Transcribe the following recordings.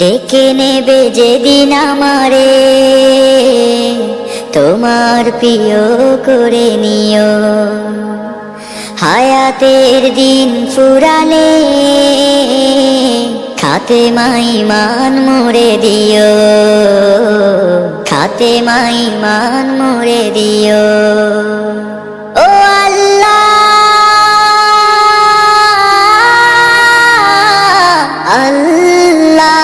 ডেকে নেবে যেদিন আমারে তোমার প্রিয় করে নিও। হায়াতের দিন ফুরালে খাতেমায় ঈমান মোরে দিও, খাতেমায় ঈমান মোরে দিও। ও আল্লাহ আল্লাহ,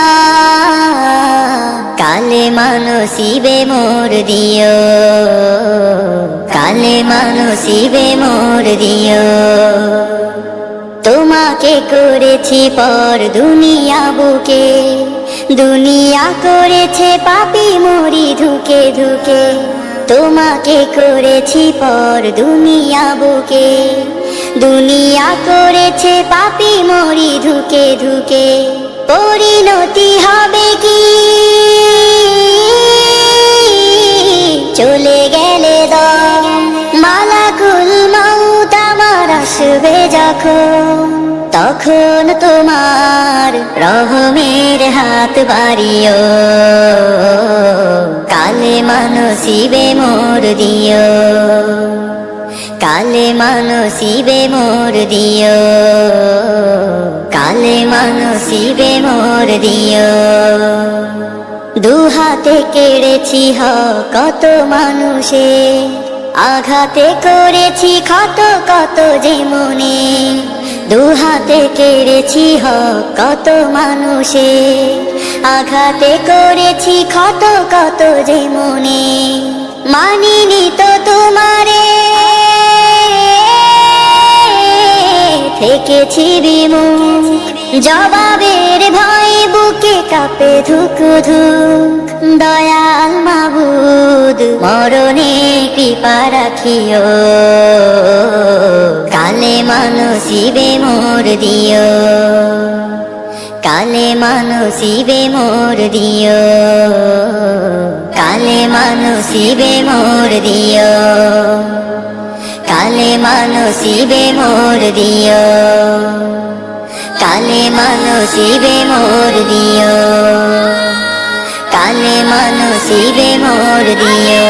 কালেমা নসিবে মোর দিও, কালেমা নসিবে মোর দিও। তোমাকে করেছি পর দুনিয়া বুকে, দুনিয়া করেছে পাপী মরি ধুকে ধুকে। তোমাকে করেছি পর দুনিয়া বুকে, দুনিয়া করেছে পাপী মরি ধুকে ধুকে। পরিণতি হবে কি চলে গেলে দম, মালাকুল মউত আমার আসবে যখন, তখন তোমার রহমের হাত বাড়িও, কালেমা নসিবে মোর দিও, কালেমা নসিবে মোর দিও, কালেমা নসিবে মোর দিও। দুহাতে কেড়েছি কত মানুষে, আঘাতে করেছি ক্ষত কত যে মনে। দুহাতে কেড়েছি কত মানুষে, আঘাতে করেছি ক্ষত কত যে মনে। মানিনি তো তোমারে থেকেছি বিমুখ, জবাবের ভয় বুকে কাঁপে ধুক ধুক। দয়াল মাবুদ মরণে কৃপা রাখিও, কালেমা নসিবে মোর দিও, কালেমা নসিবে মোর দিও, কালেমা নসিবে মোর দিও, কালেমা নসিবে মোর দিও, কালেমা নসিবে মোর দিও, কালেমা নসিবে মোর দিও।